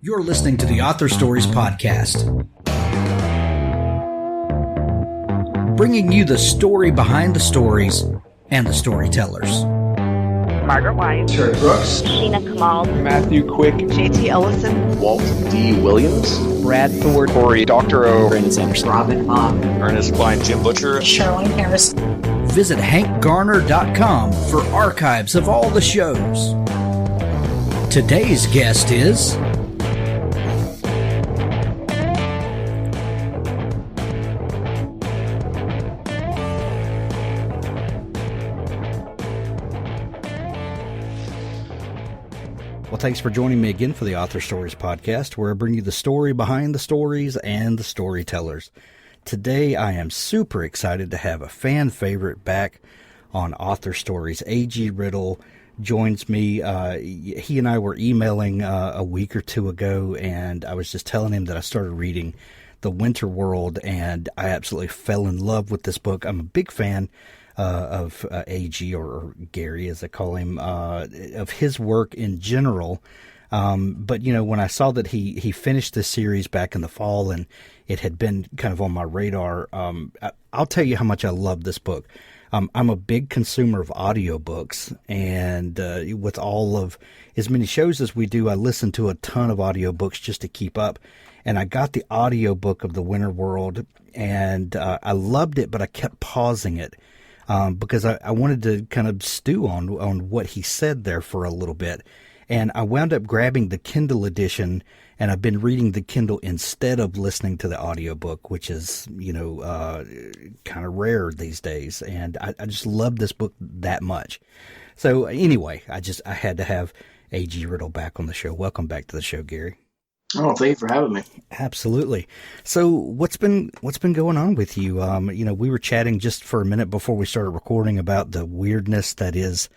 You're listening to the Author Stories Podcast, bringing you the story behind the stories and the storytellers. Margaret White, Terry Brooks, Sheena Kamal, Matthew Quick, JT Ellison, Walt D. Williams, Brad Ford, Corey Dr. O, Brandon Sanderson, Robin Mott, Ernest Klein, Jim Butcher, Sherwin Harris. Visit hankgarner.com for archives of all the shows. Today's guest is Well, thanks for joining me again for the Author Stories Podcast, where I bring you the story behind the stories and the storytellers. Today, I am super excited to have a fan favorite back on Author Stories. AG Riddle joins me. He and I were emailing a week or two ago, and I was just telling him that I started reading The Winter World, and I absolutely fell in love with this book. I'm a big fan of AG, or Gary as I call him, of his work in general. But, you know, when I saw that he finished this series back in the fall and it had been kind of on my radar, I'll tell you how much I love this book. I'm a big consumer of audiobooks, and with all of as many shows as we do, I listen to a ton of audiobooks just to keep up. And I got the audiobook of The Winter World, and I loved it, but I kept pausing it. Because I wanted to kind of stew on what he said there for a little bit. And I wound up grabbing the Kindle edition, and I've been reading the Kindle instead of listening to the audiobook, which is, you know, kind of rare these days. And I just love this book that much. So anyway, I had to have AG Riddle back on the show. Welcome back to the show, Gary. Oh, thank you for having me. Absolutely. So what's been going on with you? You know, we were chatting just for a minute before we started recording about the weirdness that is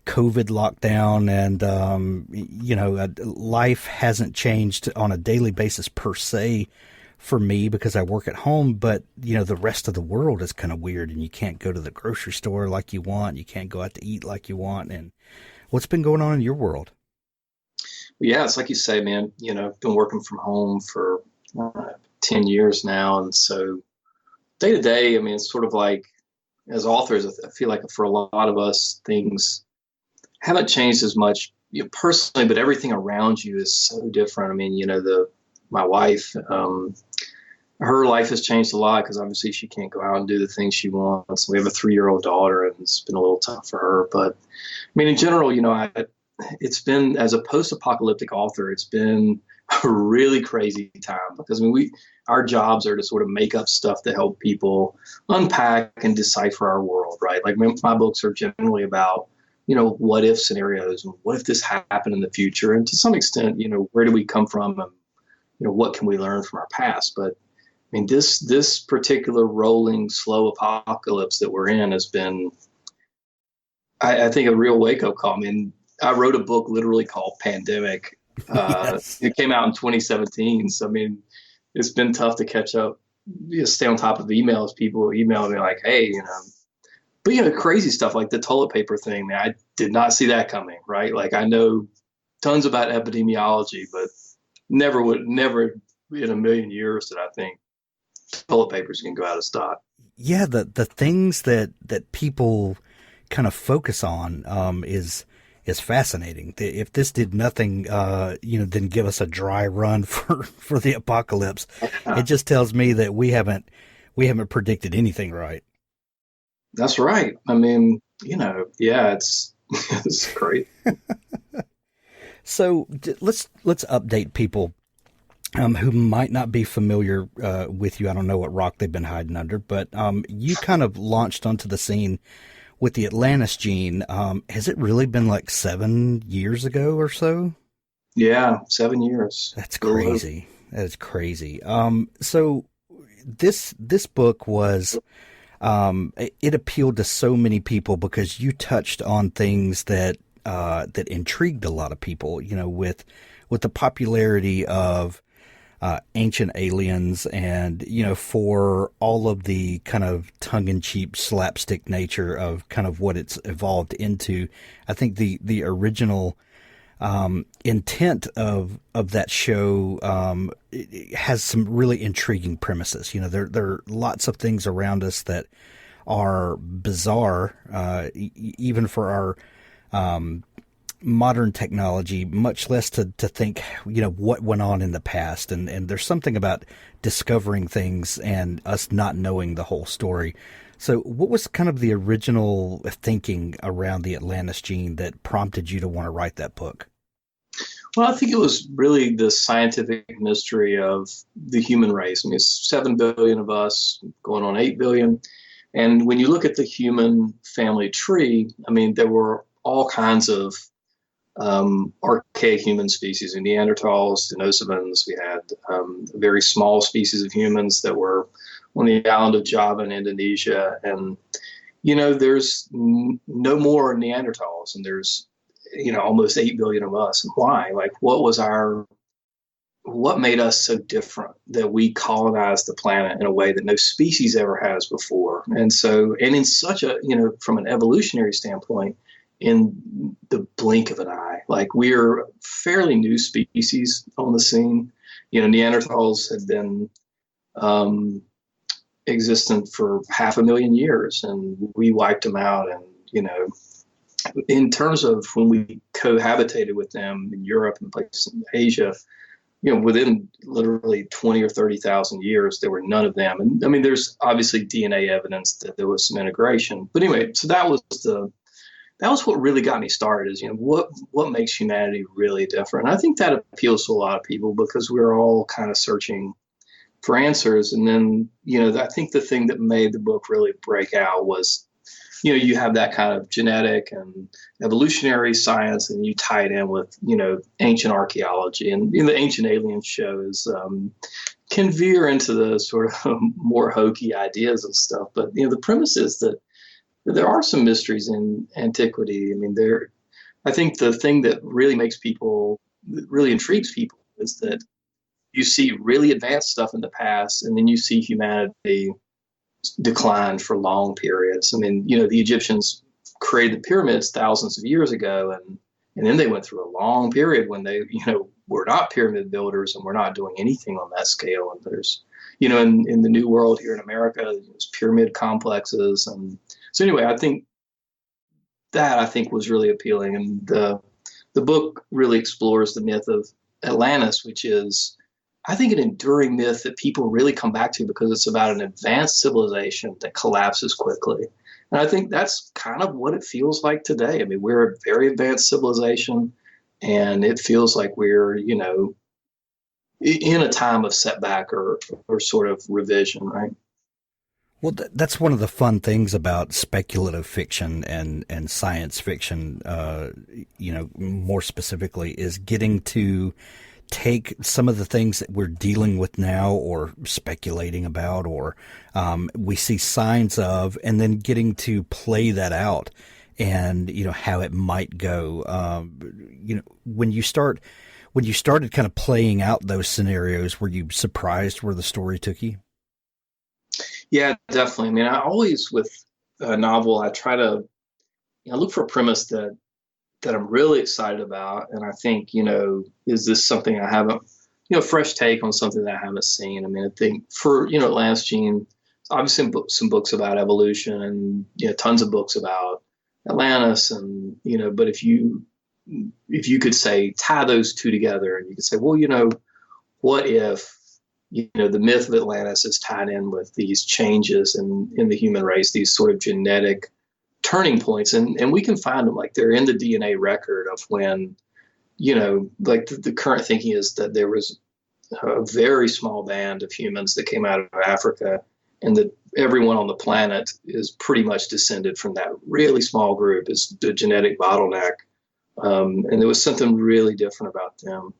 COVID lockdown, and, you know, life hasn't changed on a daily basis per se for me because I work at home, but, you know, the rest of the world is kind of weird, and you can't go to the grocery store like you want. You can't go out to eat like you want. And what's been going on in your world? Yeah, it's like you say, man, you know, I've been working from home for 10 years now. And so day to day, I mean, it's sort of like as authors, I feel like for a lot of us, things haven't changed as much, you know, personally, but everything around you is so different. I mean, you know, my wife, her life has changed a lot because obviously she can't go out and do the things she wants. We have a 3-year-old daughter, and it's been a little tough for her. But I mean, in general, you know, it's been, as a post-apocalyptic author, it's been a really crazy time because I mean, our jobs are to sort of make up stuff to help people unpack and decipher our world, right? Like my books are generally about, you know, what if scenarios and what if this happened in the future, and to some extent, you know, where do we come from, and you know, what can we learn from our past? But I mean, this particular rolling, slow apocalypse that we're in has been, I think, a real wake-up call. I mean, I wrote a book literally called Pandemic. Yes. It came out in 2017. So, I mean, it's been tough to catch up, you know, stay on top of emails. People email me like, hey, you know, but, you know, crazy stuff like the toilet paper thing, man, I did not see that coming, right? Like, I know tons about epidemiology, but never in a million years did I think toilet papers can go out of stock. Yeah, the things that people kind of focus on is fascinating. If this did nothing, you know, then give us a dry run for the apocalypse, it just tells me that we haven't predicted anything right. That's right. I mean, you know, yeah, it's great. So let's update people who might not be familiar with you. I don't know what rock they've been hiding under, but you kind of launched onto the scene with the Atlantis Gene. Has it really been like 7 years ago or so? Yeah, 7 years. That's crazy. That is crazy. So this book was, it appealed to so many people because you touched on things that intrigued a lot of people, you know, with the popularity of Ancient Aliens, and, you know, for all of the kind of tongue-in-cheek slapstick nature of kind of what it's evolved into. I think the original intent of that show it has some really intriguing premises. There are lots of things around us that are bizarre, even for our modern technology, much less to think, what went on in the past. And there's something about discovering things and us not knowing the whole story. So what was kind of the original thinking around the Atlantis Gene that prompted you to want to write that book? Well, I think it was really the scientific mystery of the human race. I mean, it's 7 billion of us, going on 8 billion. And when you look at the human family tree, I mean, there were all kinds of archaic human species, Neanderthals, Denisovans. We had a very small species of humans that were on the island of Java in Indonesia. And, there's no more Neanderthals, and there's, almost 8 billion of us. And why? Like, what made us so different that we colonized the planet in a way that no species ever has before? And in such a, from an evolutionary standpoint, in the blink of an eye. Like, we're a fairly new species on the scene. Neanderthals had been existent for 500,000 years, and we wiped them out. And, in terms of when we cohabitated with them in Europe and places in Asia, within literally 20 or 30,000 years, there were none of them. And I mean, there's obviously DNA evidence that there was some integration. But anyway, so that was what really got me started, is, what makes humanity really different? And I think that appeals to a lot of people because we're all kind of searching for answers. And then, I think the thing that made the book really break out was, you have that kind of genetic and evolutionary science, and you tie it in with, ancient archaeology. And the Ancient Aliens shows can veer into the sort of more hokey ideas and stuff. But, the premise is that there are some mysteries in antiquity. I mean, I think the thing that really intrigues people is that you see really advanced stuff in the past, and then you see humanity decline for long periods. I mean, the Egyptians created the pyramids thousands of years ago, and then they went through a long period when they, were not pyramid builders and were not doing anything on that scale. And there's, in the New World here in America, there's pyramid complexes. And so anyway, I think was really appealing. And the book really explores the myth of Atlantis, which is, I think, an enduring myth that people really come back to because it's about an advanced civilization that collapses quickly. And I think that's kind of what it feels like today. I mean, we're a very advanced civilization, and it feels like we're, in a time of setback or sort of revision, right? Well, that's one of the fun things about speculative fiction and science fiction, more specifically, is getting to take some of the things that we're dealing with now or speculating about or we see signs of, and then getting to play that out and, how it might go. When you started kind of playing out those scenarios, were you surprised where the story took you? Yeah, definitely. I mean, I always, with a novel, I try to look for a premise that I'm really excited about. And I think, is this something I haven't, fresh take on something that I haven't seen. I mean, I think for, Atlantis Gene, obviously some books about evolution and, tons of books about Atlantis. And, but if you could say, tie those two together, and you could say, well, what if, the myth of Atlantis is tied in with these changes in the human race, these sort of genetic turning points, and we can find them, like they're in the DNA record of when, like the current thinking is that there was a very small band of humans that came out of Africa, and that everyone on the planet is pretty much descended from that really small group. Is the genetic bottleneck, and there was something really different about them.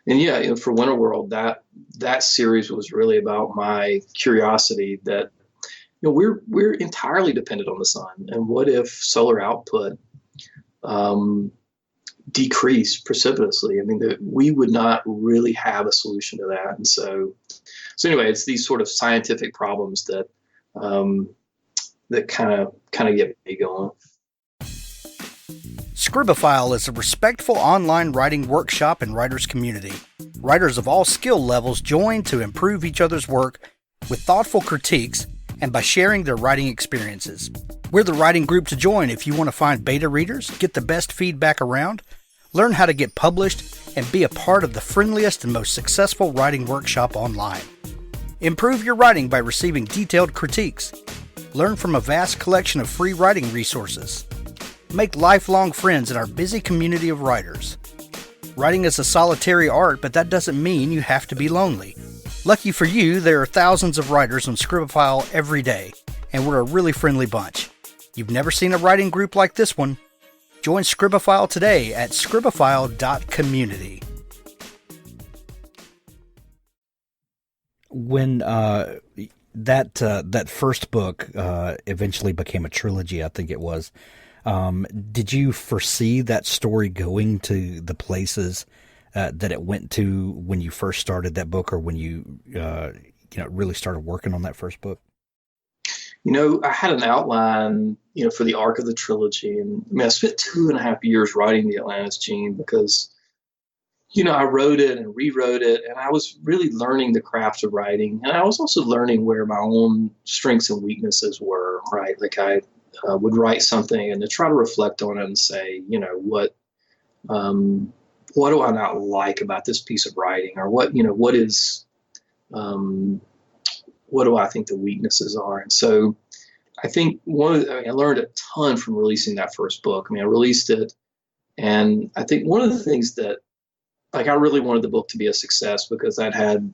And for Winter World, that series was really about my curiosity that, we're entirely dependent on the sun. And what if solar output decreased precipitously? I mean, we would not really have a solution to that. And so anyway, it's these sort of scientific problems that that kind of get me going. Scribophile is a respectful online writing workshop and writers community. Writers of all skill levels join to improve each other's work with thoughtful critiques and by sharing their writing experiences. We're the writing group to join if you want to find beta readers, get the best feedback around, learn how to get published, and be a part of the friendliest and most successful writing workshop online. Improve your writing by receiving detailed critiques. Learn from a vast collection of free writing resources. Make lifelong friends in our busy community of writers. Writing is a solitary art, but that doesn't mean you have to be lonely. Lucky for you, there are thousands of writers on Scribophile every day, and we're a really friendly bunch. You've never seen a writing group like this one? Join Scribophile today at scribophile.community. When that first book eventually became a trilogy, I think it was, did you foresee that story going to the places that it went to when you first started that book, or when you really started working on that first book? I had an outline, for the arc of the trilogy. And I spent 2.5 years writing the Atlantis Gene because, I wrote it and rewrote it, and I was really learning the craft of writing. And I was also learning where my own strengths and weaknesses were, right? Like I would write something and to try to reflect on it and say, what do I not like about this piece of writing? Or what do I think the weaknesses are? And so I think I learned a ton from releasing that first book. I released it, and I think one of the things that, I really wanted the book to be a success because I'd had,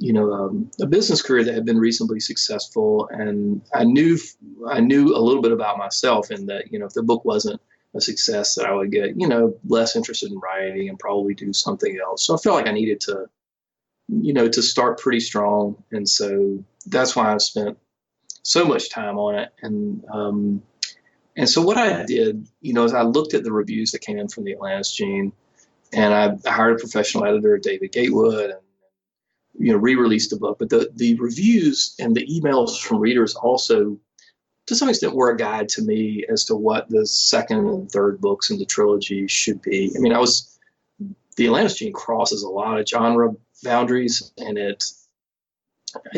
a business career that had been reasonably successful, and I knew a little bit about myself, and that, if the book wasn't a success, that I would get, less interested in writing and probably do something else. So I felt like I needed to, to start pretty strong. And so that's why I spent so much time on it. And so what I did, is I looked at the reviews that came in from the Atlantis Gene, and I hired a professional editor, David Gatewood, and, re-released the book. But the reviews and the emails from readers also, to some extent, were a guide to me as to what the second and third books in the trilogy should be. The Atlantis Gene crosses a lot of genre boundaries, and it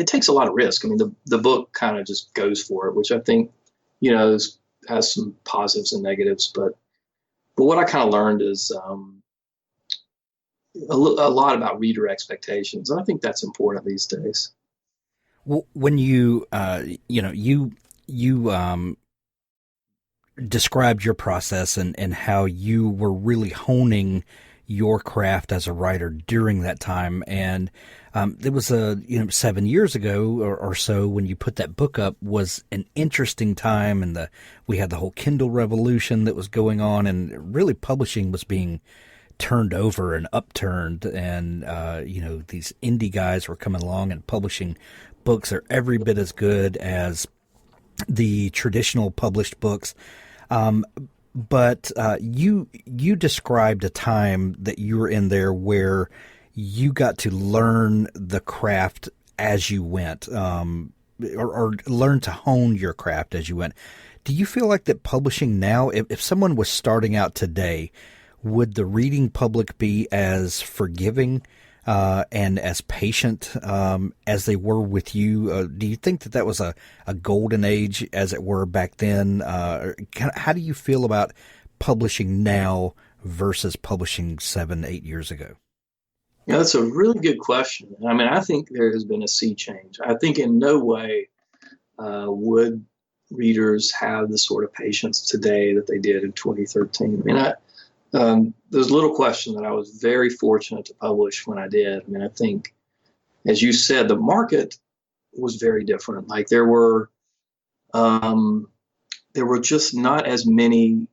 takes a lot of risk. The book kind of just goes for it, which I think, has some positives and negatives. But what I kind of learned is a lot about reader expectations. And I think that's important these days. Well, when you described your process and how you were really honing your craft as a writer during that time. And it was 7 years ago or so when you put that book up was an interesting time. And we had the whole Kindle revolution that was going on, and really publishing was being turned over and upturned. And, these indie guys were coming along and publishing books that are every bit as good as the traditional published books. But you described a time that you were in there where you got to learn the craft as you went, or learn to hone your craft as you went. Do you feel like that publishing now, if someone was starting out today, would the reading public be as forgiving and as patient as they were with you? Do you think that was a golden age, as it were, back then? How do you feel about publishing now versus publishing 7-8 years ago? Yeah, that's a really good question. I think there has been a sea change. I think in no way would readers have the sort of patience today that they did in 2013. There's little question that I was very fortunate to publish when I did. I think, as you said, the market was very different. Like there were just not as many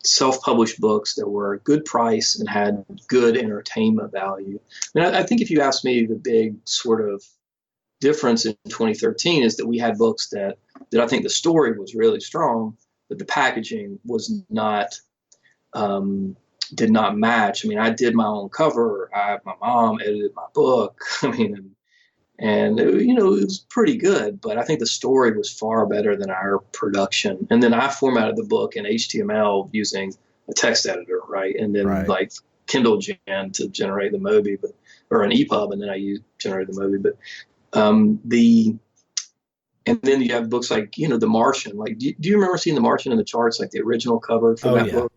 self-published books that were a good price and had good entertainment value. I think if you ask me, the big sort of difference in 2013 is that we had books that I think the story was really strong, but the packaging was not, did not match. I did my own cover. My mom edited my book. And it was pretty good, but I think the story was far better than our production. And then I formatted the book in HTML using a text editor, right? And then Right. like Kindle Gen to generate the Mobi, or an EPUB, and then I generated the Mobi. But and then you have books like The Martian. Like, do you remember seeing The Martian in the charts, like the original cover for that book?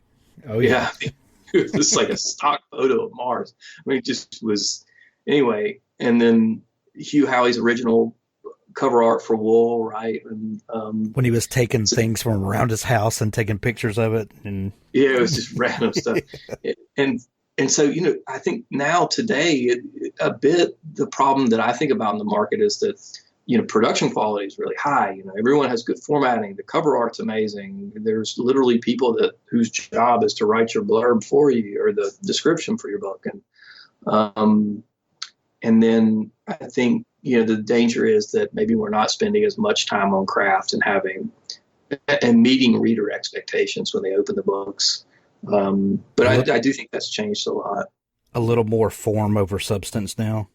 Oh yeah. Yeah, it was just like a stock photo of Mars. I mean, it just was. Anyway, and then Hugh Howey's original cover art for Wool, right? And When he was taking things from around his house and taking pictures of it, and yeah, it was just random stuff. And so I think now today a bit the problem that I think about in the market is that production quality is really high. Everyone has good formatting. The cover art's amazing. There's literally people whose job is to write your blurb for you or the description for your book, and then I think, the danger is that maybe we're not spending as much time on craft and meeting reader expectations when they open the books. But I do think that's changed a lot. a little more form over substance now.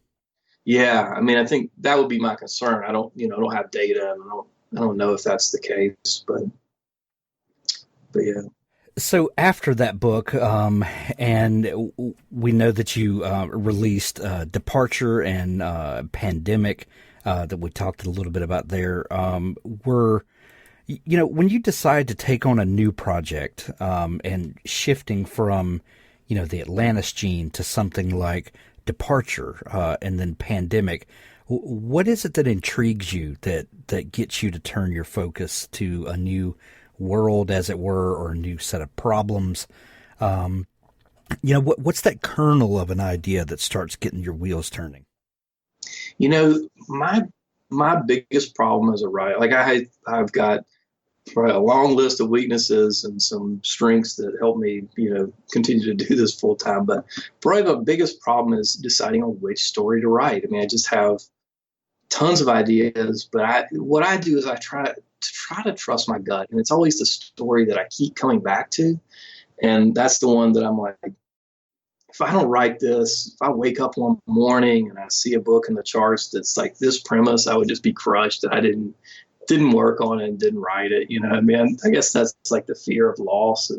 Yeah. I mean, I think that would be my concern. I don't have data, and I don't know if that's the case, but yeah. So after that book, and we know that you released Departure and Pandemic, that we talked a little bit about there. When you decide to take on a new project, and shifting from, the Atlantis Gene to something like Departure, and then Pandemic, what is it that intrigues you that gets you to turn your focus to a new world, as it were, or a new set of problems? What's that kernel of an idea that starts getting your wheels turning? My biggest problem as a writer, like I've got a long list of weaknesses and some strengths that help me, continue to do this full time. But probably the biggest problem is deciding on which story to write. I mean, I just have tons of ideas, but what I do is I try to trust my gut, and it's always the story that I keep coming back to, and that's the one that I'm like, if I don't write this, if I wake up one morning and I see a book in the charts that's like this premise, I would just be crushed that I didn't work on it and didn't write it. I mean, I guess that's like the fear of loss.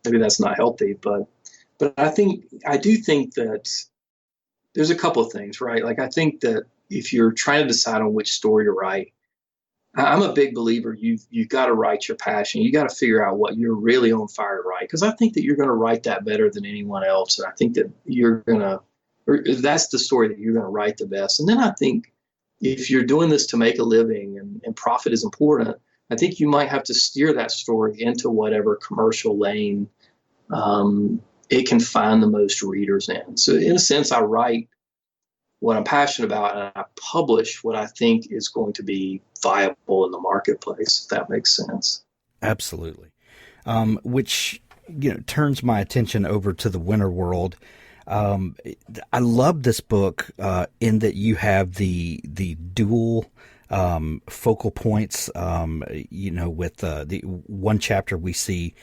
Maybe that's not healthy, but I do think that there's a couple of things, right? Like, I think that if you're trying to decide on which story to write, I'm a big believer you've got to write your passion. You got to figure out what you're really on fire to write, because I think that you're going to write that better than anyone else. And I think that that's the story that you're going to write the best. And then I think if you're doing this to make a living and profit is important, I think you might have to steer that story into whatever commercial lane it can find the most readers in. So in a sense, I write what I'm passionate about, and I publish what I think is going to be viable in the marketplace, if that makes sense. Absolutely. Which, turns my attention over to the Winter World. I love this book, in that you have the dual, focal points, with, the one chapter we see,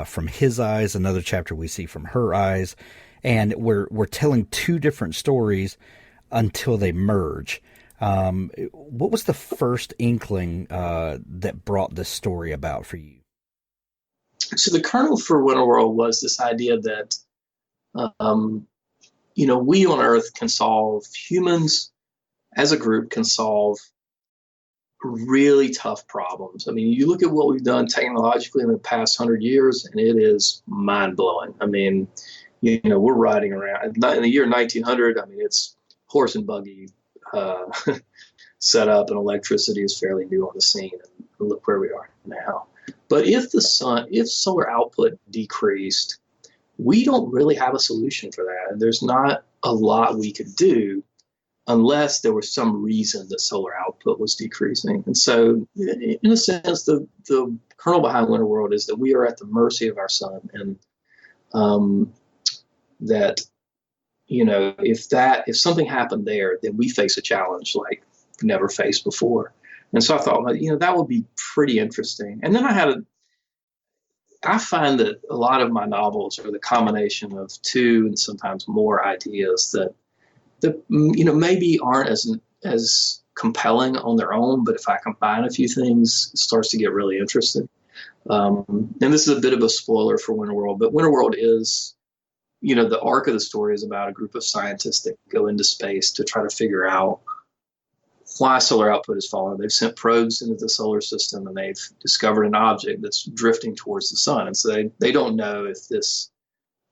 from his eyes, another chapter we see from her eyes, and we're telling two different stories until they merge. What was the first inkling that brought this story about for you? So the kernel for Winter World was this idea that, we on Earth humans as a group can solve really tough problems. I mean, you look at what we've done technologically in the past 100 years, and it is mind-blowing. I mean, we're riding around in the year 1900. I mean, it's horse and buggy set up, and electricity is fairly new on the scene, and look where we are now. But if solar output decreased, we don't really have a solution for that. And there's not a lot we could do unless there was some reason that solar output was decreasing. And so, in a sense, the kernel behind Winter World is that we are at the mercy of our sun, and that, if something happened there, then we face a challenge like we've never faced before. And so I thought, that would be pretty interesting. And then I find that a lot of my novels are the combination of two and sometimes more ideas that maybe aren't as compelling on their own, but if I combine a few things, it starts to get really interesting. And this is a bit of a spoiler for Winterworld, but Winterworld is, the arc of the story is about a group of scientists that go into space to try to figure out why solar output is falling. They've sent probes into the solar system and they've discovered an object that's drifting towards the sun. And so they don't know if this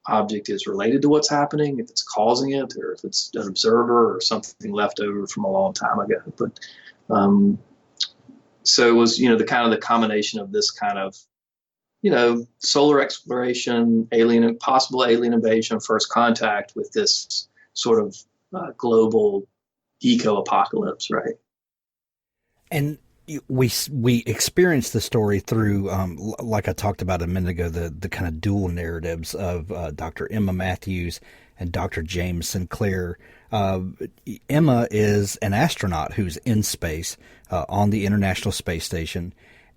object is related to what's happening, if it's causing it, or if it's an observer or something left over from a long time ago. But so it was, the combination of this kind of, solar exploration, possible alien invasion, first contact with this sort of global eco-apocalypse, right? And we experienced the story through, like I talked about a minute ago, the kind of dual narratives of Dr. Emma Matthews and Dr. James Sinclair. Emma is an astronaut who's in space on the International Space Station,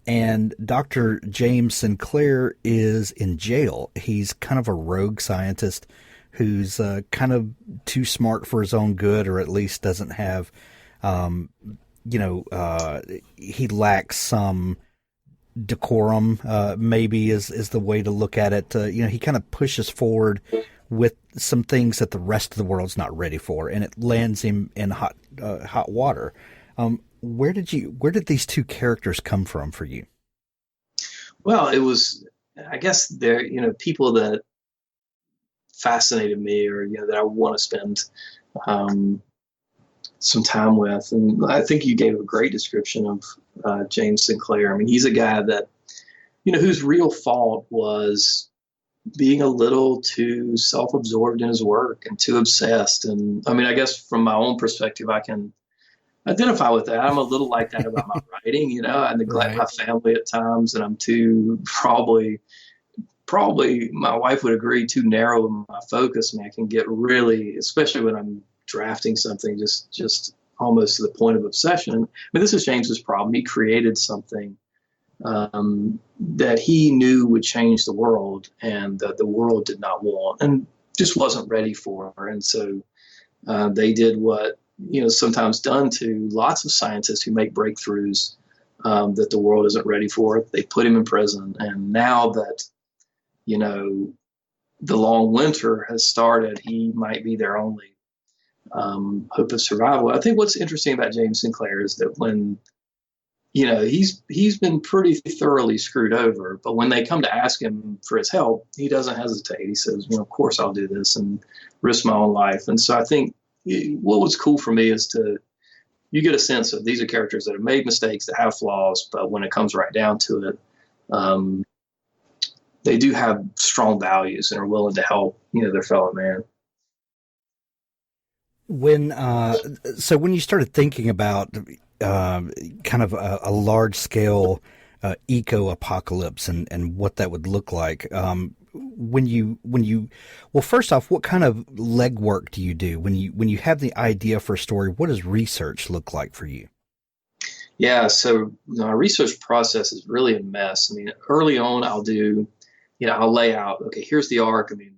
and Dr. James Sinclair is in jail. He's kind of a rogue scientist who's kind of too smart for his own good, or at least doesn't have he lacks some decorum, maybe is the way to look at it. He kind of pushes forward with some things that the rest of the world's not ready for, and it lands him in hot water. Where did these two characters come from for you? Well, it was, I guess, they're, people that fascinated me, or, that I want to spend some time with. And I think you gave a great description of James Sinclair. I mean, he's a guy that, whose real fault was being a little too self-absorbed in his work and too obsessed. And I mean, I guess from my own perspective, I can identify with that. I'm a little like that about my writing. I neglect my family at times, and I'm too probably my wife would agree, too narrow in my focus. I mean, I can get really, especially when I'm drafting something, just almost to the point of obsession. I mean, this is James's problem. He created something that he knew would change the world, and that the world did not want and just wasn't ready for. And so they did what, sometimes done to lots of scientists who make breakthroughs that the world isn't ready for. They put him in prison. And now that, the long winter has started, he might be their only hope of survival. I think what's interesting about James Sinclair is that when, he's been pretty thoroughly screwed over, but when they come to ask him for his help, he doesn't hesitate. He says, of course I'll do this and risk my own life. And so I think what was cool for me is you get a sense of these are characters that have made mistakes, that have flaws, but when it comes right down to it, they do have strong values and are willing to help, their fellow man. When you started thinking about kind of a large scale eco-apocalypse and what that would look like, first off, what kind of legwork do you do when you have the idea for a story? What does research look like for you? Yeah, so our research process is really a mess. I mean, early on, I'll lay out, okay, here's the arc. I mean,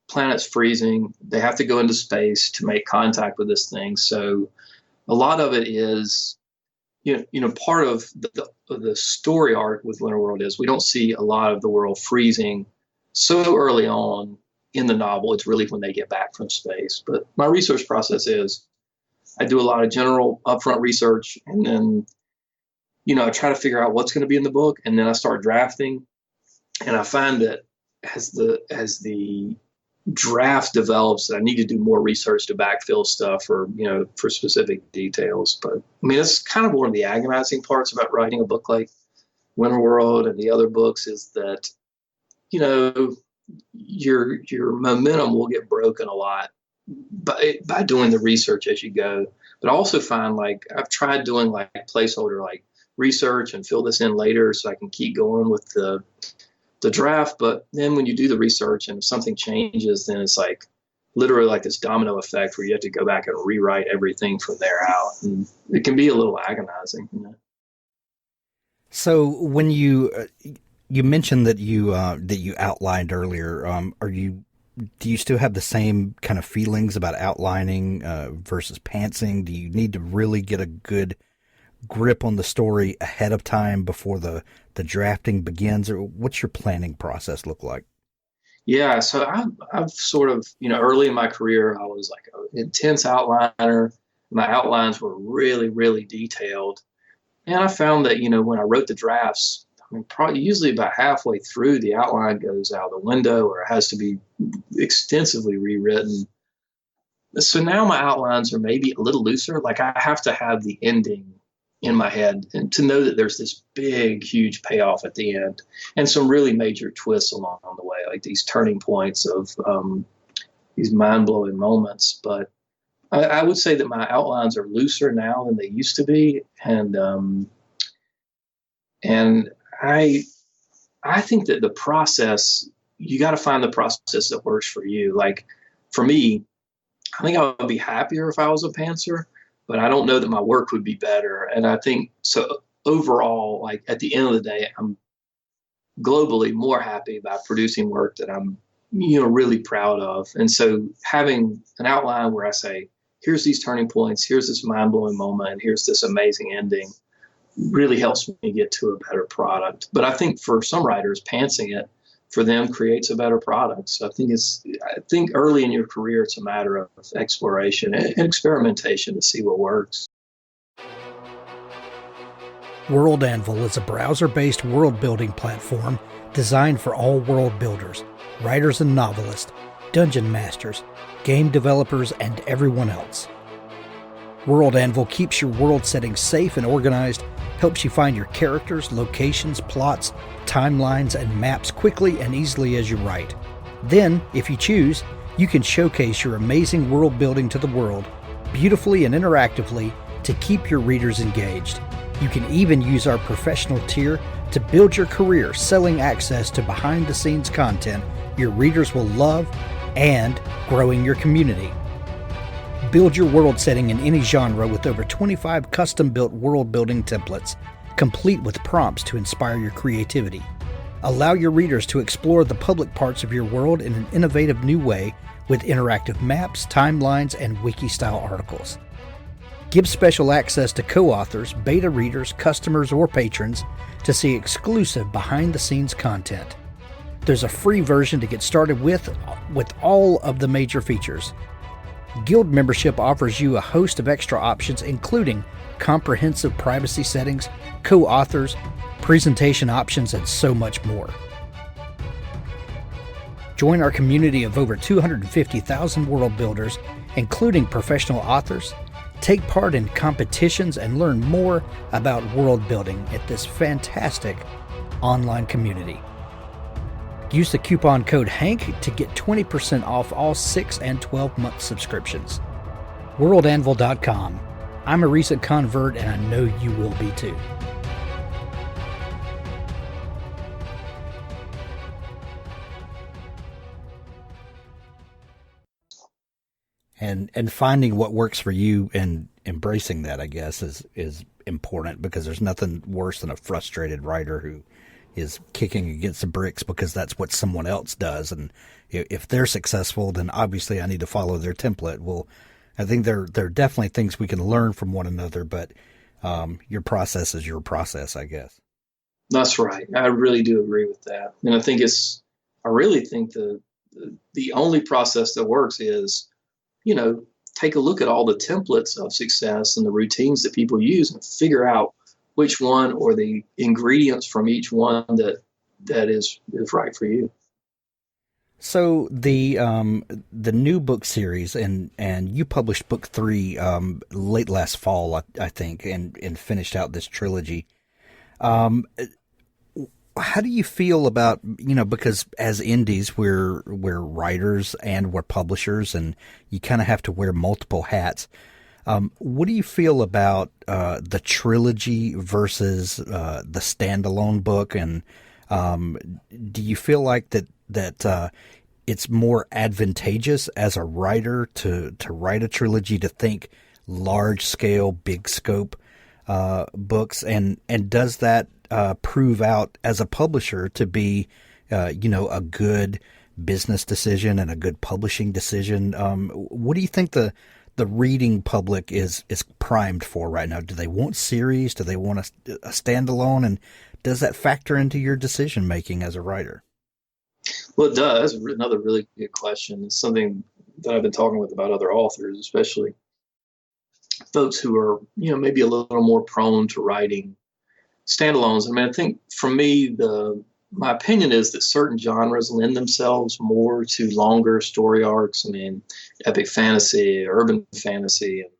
planet's freezing. They have to go into space to make contact with this thing. So a lot of it is, part of the story arc with Winterworld is we don't see a lot of the world freezing so early on in the novel. It's really when they get back from space. But my research process is I do a lot of general upfront research, and then, I try to figure out what's going to be in the book, and then I start drafting. And I find that as the draft develops, I need to do more research to backfill stuff or, for specific details. But I mean, that's kind of one of the agonizing parts about writing a book like Winterworld and the other books is that, your momentum will get broken a lot by doing the research as you go. But I also find, like, I've tried doing like placeholder, like research and fill this in later so I can keep going with the draft. But then when you do the research and if something changes, then it's like literally like this domino effect where you have to go back and rewrite everything from there out. And it can be a little agonizing. So when you mentioned that you outlined earlier, are you do you still have the same kind of feelings about outlining versus pantsing? Do you need to really get a good grip on the story ahead of time before the drafting begins, or what's your planning process look like? Yeah, so I've sort of, early in my career, I was like an intense outliner. My outlines were really, really detailed. And I found that, when I wrote the drafts, I mean, probably usually about halfway through, the outline goes out the window or has to be extensively rewritten. So now my outlines are maybe a little looser. Like I have to have the ending in my head and to know that there's this big, huge payoff at the end and some really major twists along the way, like these turning points of these mind-blowing moments. But I would say that my outlines are looser now than they used to be. And I think that the process, you got to find the process that works for you. Like for me, I think I would be happier if I was a pantser, but I don't know that my work would be better. And I think so overall, like at the end of the day, I'm globally more happy about producing work that I'm, really proud of. And so having an outline where I say, here's these turning points, here's this mind-blowing moment, and here's this amazing ending really helps me get to a better product. But I think for some writers, pantsing it for them creates a better product. So I think early in your career, it's a matter of exploration and experimentation to see what works. World Anvil is a browser-based world-building platform designed for all world builders, writers and novelists, dungeon masters, game developers, and everyone else. World Anvil keeps your world setting safe and organized, helps you find your characters, locations, plots, timelines, and maps quickly and easily as you write. Then, if you choose, you can showcase your amazing world building to the world, beautifully and interactively, to keep your readers engaged. You can even use our professional tier to build your career selling access to behind-the-scenes content your readers will love and growing your community. Build your world setting in any genre with over 25 custom-built world-building templates, complete with prompts to inspire your creativity. Allow your readers to explore the public parts of your world in an innovative new way with interactive maps, timelines, and wiki-style articles. Give special access to co-authors, beta readers, customers, or patrons to see exclusive behind-the-scenes content. There's a free version to get started with all of the major features. Guild membership offers you a host of extra options, including comprehensive privacy settings, co-authors, presentation options, and so much more. Join our community of over 250,000 world builders, including professional authors. Take part in competitions and learn more about world building at this fantastic online community. Use the coupon code HANK to get 20% off all 6 and 12-month subscriptions. WorldAnvil.com. I'm a recent convert, and I know you will be too. And finding what works for you and embracing that, I guess, is important, because there's nothing worse than a frustrated writer who is kicking against the bricks because that's what someone else does. And if they're successful, then obviously I need to follow their template. Well, I think there are definitely things we can learn from one another, but your process is your process, I guess. That's right. I really do agree with that. And I really think the only process that works is, take a look at all the templates of success and the routines that people use and figure out which one or the ingredients from each one that is right for you. So the new book series, and you published book 3 late last fall, I think, and finished out this trilogy. How do you feel about, because as indies, we're writers and we're publishers, and you kind of have to wear multiple hats. What do you feel about the trilogy versus the standalone book? And do you feel like that it's more advantageous as a writer to write a trilogy, to think large scale, big scope books? And does that prove out as a publisher to be a good business decision and a good publishing decision. What do you think the reading public is primed for right now? Do they want series? Do they want a standalone? And does that factor into your decision making as a writer? Well, it does. Another really good question. It's something that I've been talking with about other authors, especially folks who are, maybe a little more prone to writing standalones. I mean, I think for me, my opinion is that certain genres lend themselves more to longer story arcs. I mean, epic fantasy, urban fantasy, and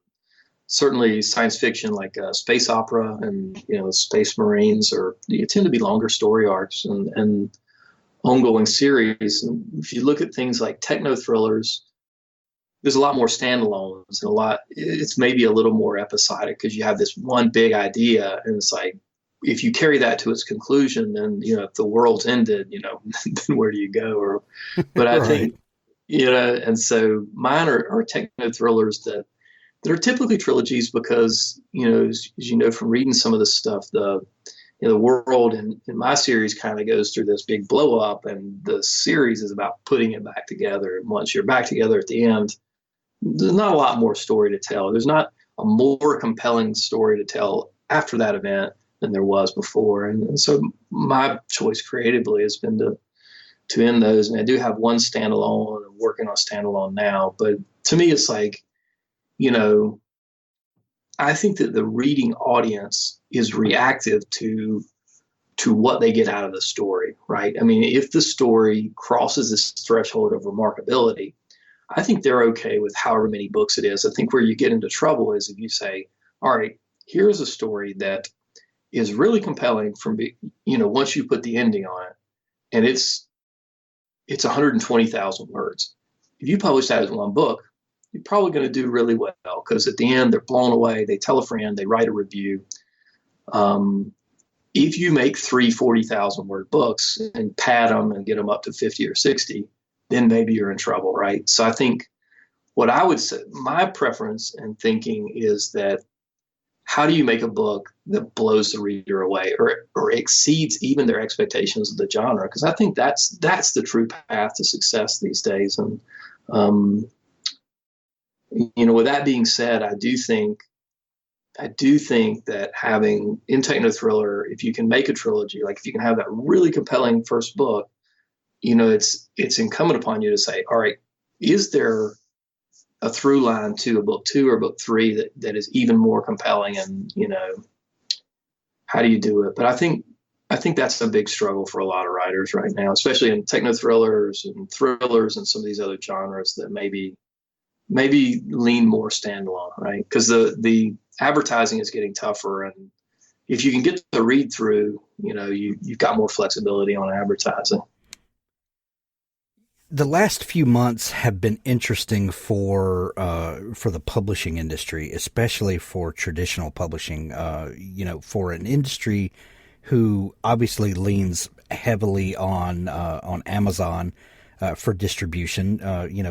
certainly science fiction like space opera and, Space Marines tend to be longer story arcs and ongoing series. And if you look at things like techno thrillers, there's a lot more standalones and it's maybe a little more episodic because you have this one big idea and it's like, if you carry that to its conclusion, then, if the world's ended, then where do you go? But I think, and so mine are techno thrillers that are typically trilogies because, as you know, from reading some of this stuff, the world in my series kind of goes through this big blow up and the series is about putting it back together. And once you're back together at the end, there's not a lot more story to tell. There's not a more compelling story to tell after that event than there was before. And so my choice creatively has been to end those. And I do have one standalone. I'm working on standalone now. But to me, it's like, I think that the reading audience is reactive to what they get out of the story, right? I mean, if the story crosses this threshold of remarkability, I think they're okay with however many books it is. I think where you get into trouble is if you say, all right, here's a story that is really compelling from, once you put the ending on it, and it's 120,000 words. If you publish that as one book, you're probably going to do really well because at the end they're blown away. They tell a friend, they write a review. If you make 40,000 word books and pad them and get them up to 50 or 60, then maybe you're in trouble, right? So I think what I would say, my preference and thinking is that how do you make a book that blows the reader away or exceeds even their expectations of the genre? Because I think that's the true path to success these days. And, with that being said, I do think that having in techno thriller, if you can make a trilogy, like if you can have that really compelling first book, it's incumbent upon you to say, all right, is there a through line to a book 2 or book 3 that is even more compelling, and how do you do it? But I think that's a big struggle for a lot of writers right now, especially in techno thrillers and thrillers and some of these other genres that maybe lean more standalone, right? Because the advertising is getting tougher, and if you can get the read through, you've got more flexibility on advertising. The last few months have been interesting for the publishing industry, especially for traditional publishing. For an industry who obviously leans heavily on Amazon for distribution.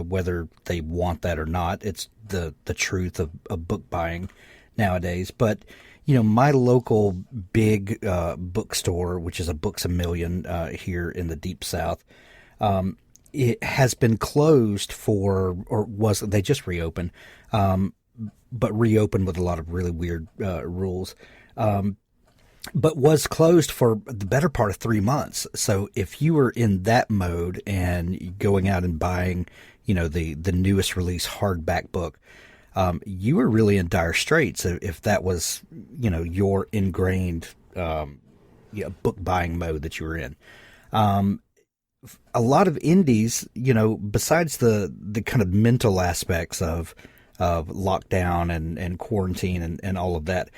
Whether they want that or not, it's the truth of book buying nowadays. But my local big bookstore, which is a Books A Million here in the Deep South. It has been closed they just reopened, but reopened with a lot of really weird rules, but was closed for the better part of 3 months. So if you were in that mode and going out and buying, the newest release hardback book, you were really in dire straits if that was, your ingrained book buying mode that you were in. A lot of indies, besides the kind of mental aspects of lockdown and quarantine and all of that,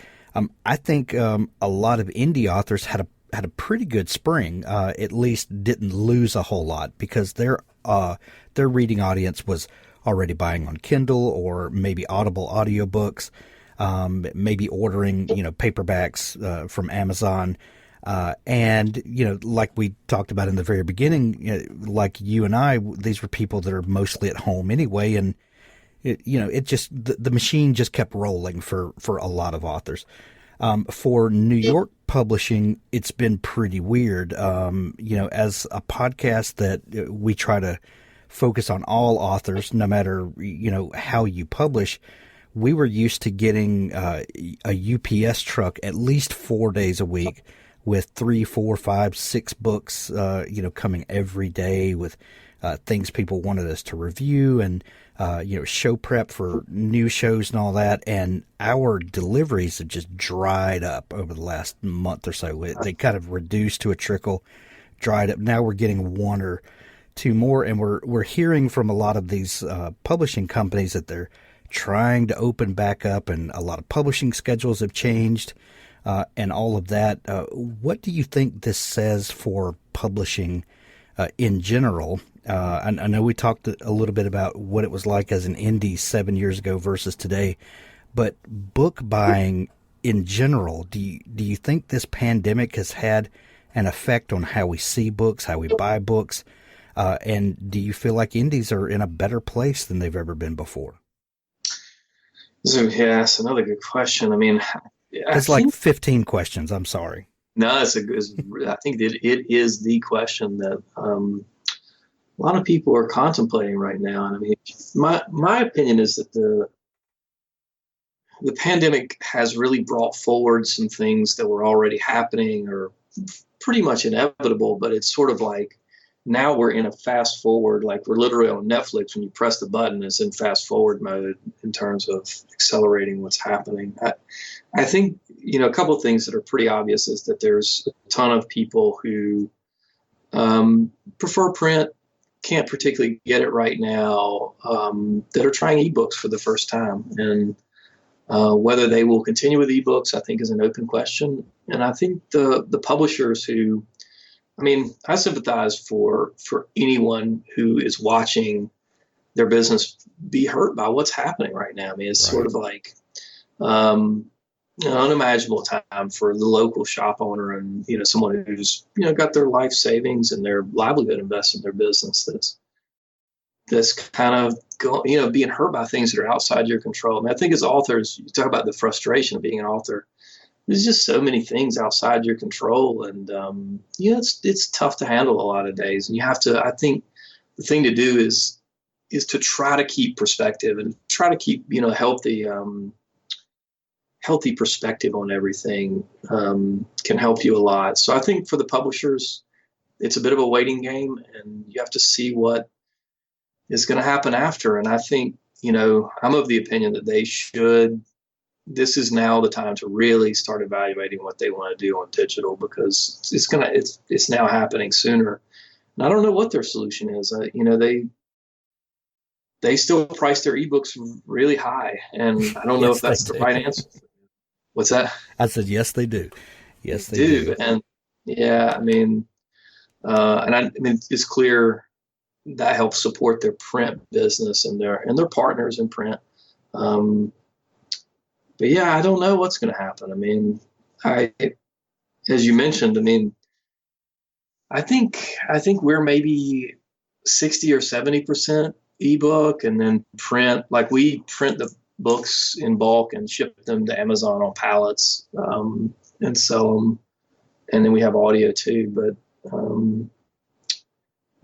I think a lot of indie authors had a pretty good spring. At least didn't lose a whole lot because their reading audience was already buying on Kindle or maybe Audible audiobooks, maybe ordering paperbacks from Amazon. And, like we talked about in the very beginning, like you and I, these were people that are mostly at home anyway. And, the machine just kept rolling for a lot of authors. For New York publishing, it's been pretty weird. As a podcast that we try to focus on all authors, no matter, how you publish, we were used to getting a UPS truck at least 4 days a week with 3, 4, 5, 6 books, coming every day with things people wanted us to review and, show prep for new shows and all that. And our deliveries have just dried up over the last month or so. They kind of reduced to a trickle, dried up. Now we're getting 1 or 2 more. And we're hearing from a lot of these publishing companies that they're trying to open back up, and a lot of publishing schedules have changed, and all of that. What do you think this says for publishing in general? I know we talked a little bit about what it was like as an indie 7 years ago versus today, but book buying in general, do you think this pandemic has had an effect on how we see books, how we buy books, and do you feel like indies are in a better place than they've ever been before? So, yeah, that's another good question. I mean, it's like 15 questions. I'm sorry. No, I think that it is the question that a lot of people are contemplating right now. And I mean, my opinion is that the pandemic has really brought forward some things that were already happening or pretty much inevitable, but it's sort of like now we're in a fast forward, like we're literally on Netflix. When you press the button, it's in fast forward mode in terms of accelerating what's happening. I think, a couple of things that are pretty obvious is that there's a ton of people who prefer print, can't particularly get it right now, that are trying ebooks for the first time. And whether they will continue with ebooks, I think, is an open question. And I think the publishers who, I sympathize for anyone who is watching their business be hurt by what's happening right now. I mean, it's sort of like unimaginable time for the local shop owner and, someone who's, got their life savings and their livelihood invested in their business that's kind of being hurt by things that are outside your control. I mean, I think as authors, you talk about the frustration of being an author. There's just so many things outside your control, and it's tough to handle a lot of days. And you have to. I think the thing to do is to try to keep perspective and try to keep healthy perspective on everything can help you a lot. So I think for the publishers, it's a bit of a waiting game, and you have to see what is going to happen after. And I think I'm of the opinion that they should. This is now the time to really start evaluating what they want to do on digital, because it's now happening sooner. And I don't know what their solution is. They still price their ebooks really high, and I don't know if that's the right answer. What's that? I said, yes, they do. Yes, they do. And yeah, it's clear that helps support their print business and their partners in print. But yeah, I don't know what's going to happen. As you mentioned, I think we're maybe 60 or 70% ebook, and then print. Like, we print the books in bulk and ship them to Amazon on pallets and sell them. And then we have audio too. But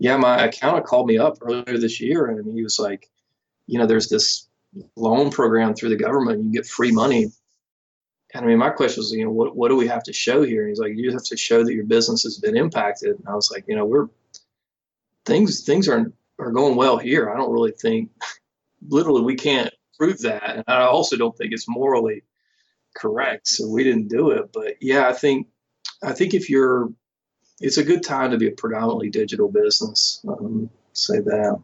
my accountant called me up earlier this year, and he was like, there's this loan program through the government. You get free money. And my question was, what do we have to show here? And he's like, you have to show that your business has been impacted. And I was like, things are going well here. I don't really think, literally, we can't prove that. And I also don't think it's morally correct. So we didn't do it. But yeah, I think it's a good time to be a predominantly digital business. Say that.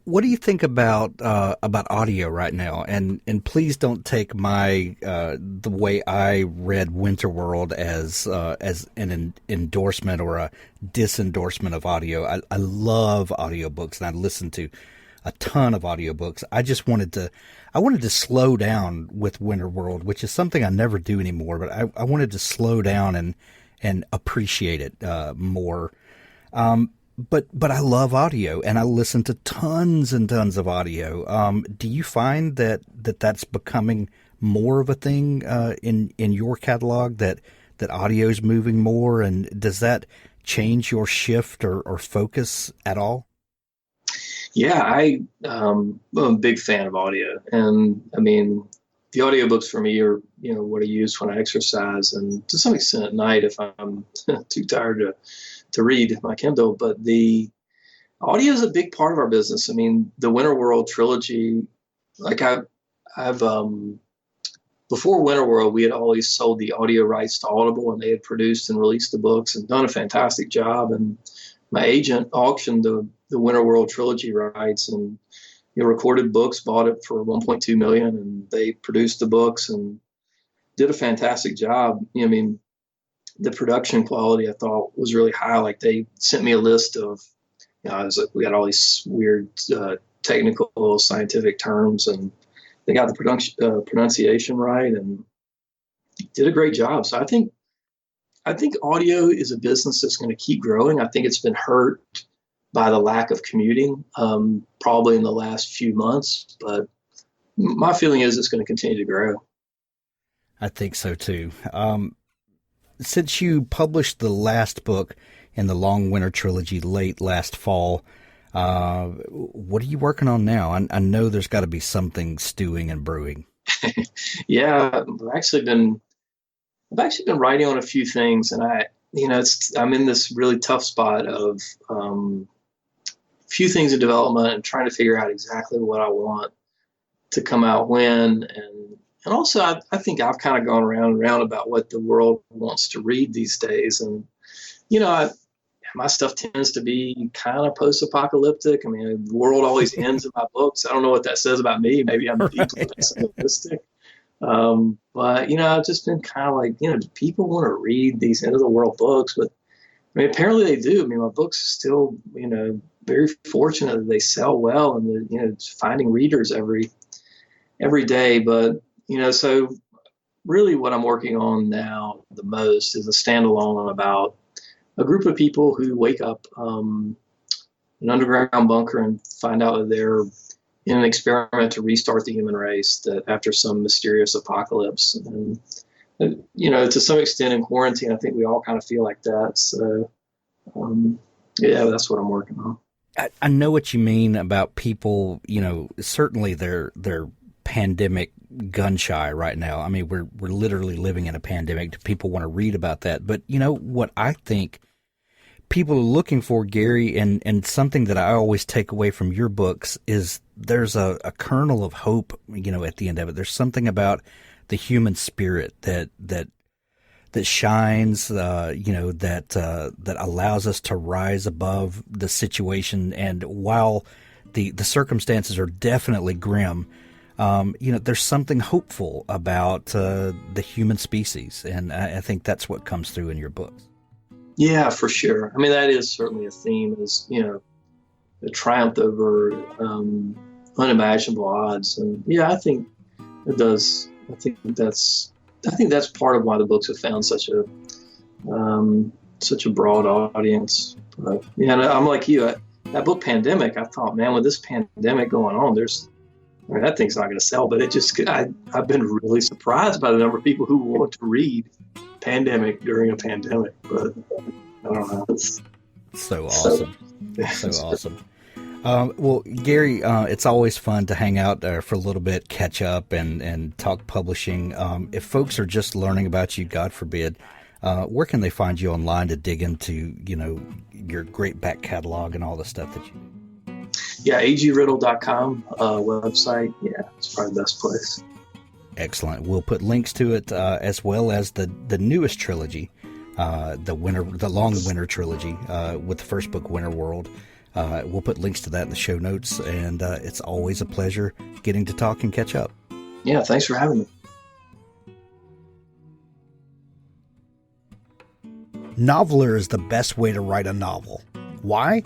What do you think about audio right now? And please don't take my the way I read Winterworld as an endorsement or a disendorsement of audio. I love audiobooks, and I listen to a ton of audiobooks. I wanted to slow down with Winterworld, which is something I never do anymore. But I wanted to slow down and appreciate it more. But I love audio, and I listen to tons and tons of audio. Do you find that that's becoming more of a thing in your catalog, that audio is moving more? And does that change your shift or focus at all? Yeah, I'm a big fan of audio. And I mean, the audiobooks for me are, what I use when I exercise and to some extent at night if I'm too tired to read my Kindle. But the audio is a big part of our business. I mean, the Winter World trilogy, like I've before Winter World, we had always sold the audio rights to Audible, and they had produced and released the books and done a fantastic job. And my agent auctioned the Winter World trilogy rights, and recorded books, bought it for $1.2 million, and they produced the books and did a fantastic job. I mean, the production quality I thought was really high. Like, they sent me a list of, we had all these weird technical scientific terms, and they got the pronunciation right and did a great job. So I think audio is a business that's going to keep growing. I think it's been hurt by the lack of commuting, probably in the last few months, but my feeling is it's going to continue to grow. I think so too. Since you published the last book in the Long Winter Trilogy late last fall, what are you working on now? I know there's got to be something stewing and brewing. Yeah, I've actually been writing on a few things, and I'm in this really tough spot of few things in development and trying to figure out exactly what I want to come out when. And also I think I've kind of gone around and around about what the world wants to read these days. And, my stuff tends to be kind of post-apocalyptic. I mean, the world always ends in my books. I don't know what that says about me. Maybe I'm deeply pessimistic. But, I've just been kind of like, do people want to read these end of the world books? But I mean, apparently they do. I mean, my books are still, very fortunate that they sell well, and they're, finding readers every day. But, so really what I'm working on now the most is a standalone about a group of people who wake up an underground bunker and find out that they're in an experiment to restart the human race, that after some mysterious apocalypse. And, to some extent in quarantine, I think we all kind of feel like that. So, yeah, that's what I'm working on. I know what you mean about people, certainly they're pandemic gun shy right now. I mean, we're literally living in a pandemic. People want to read about that. But what I think people are looking for, Gary, and something that I always take away from your books is there's a kernel of hope, at the end of it. There's something about the human spirit that shines, that allows us to rise above the situation. And while the circumstances are definitely grim, there's something hopeful about the human species. And I think that's what comes through in your books. Yeah, for sure. I mean, that is certainly a theme, is, the triumph over unimaginable odds. And yeah, I think it does. I think that's part of why the books have found such a broad audience. But yeah, I'm like you. That book, Pandemic, I thought, man, with this pandemic going on, that thing's not going to sell. But I've been really surprised by the number of people who want to read Pandemic during a pandemic. But I don't know. It's so awesome. So awesome. Well, Gary, it's always fun to hang out for a little bit, catch up, and talk publishing. If folks are just learning about you, God forbid, where can they find you online to dig into, your great back catalog and all the stuff that you do? Yeah, agriddle.com website. Yeah, it's probably the best place. Excellent. We'll put links to it as well as the newest trilogy, the Long Winter Trilogy, with the first book, Winter World. We'll put links to that in the show notes, and it's always a pleasure getting to talk and catch up. Yeah, thanks for having me. Noveler is the best way to write a novel. Why?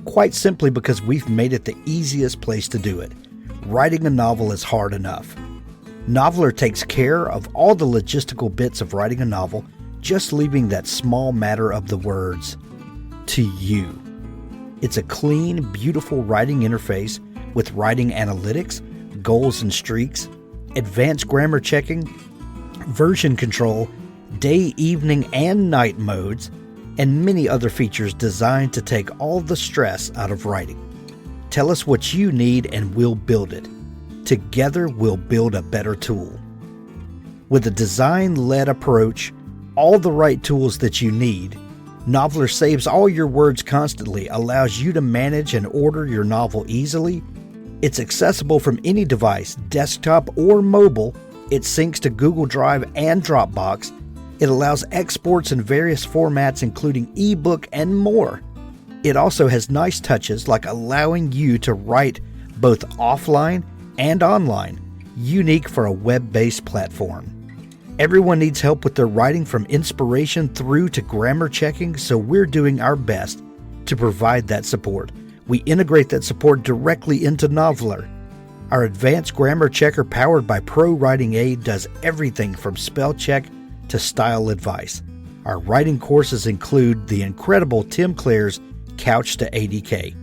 Quite simply because we've made it the easiest place to do it. Writing a novel is hard enough. Noveler takes care of all the logistical bits of writing a novel, just leaving that small matter of the words to you. It's a clean, beautiful writing interface with writing analytics, goals and streaks, advanced grammar checking, version control, day, evening, and night modes, and many other features designed to take all the stress out of writing. Tell us what you need and we'll build it. Together, we'll build a better tool. With a design-led approach, all the right tools that you need, Noveler saves all your words constantly, allows you to manage and order your novel easily. It's accessible from any device, desktop or mobile. It syncs to Google Drive and Dropbox. It allows exports in various formats, including ebook and more. It also has nice touches like allowing you to write both offline and online, unique for a web-based platform. Everyone needs help with their writing, from inspiration through to grammar checking, so we're doing our best to provide that support. We integrate that support directly into Noveler. Our advanced grammar checker powered by Pro Writing Aid does everything from spell check to style advice. Our writing courses include the incredible Tim Clare's Couch to ADK.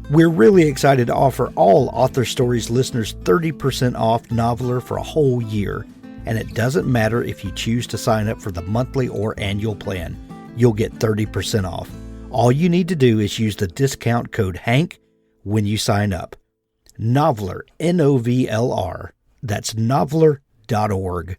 We're really excited to offer all Author Stories listeners 30% off Noveler for a whole year. And it doesn't matter if you choose to sign up for the monthly or annual plan. You'll get 30% off. All you need to do is use the discount code HANK when you sign up. Noveler, Novlr. That's noveler.org.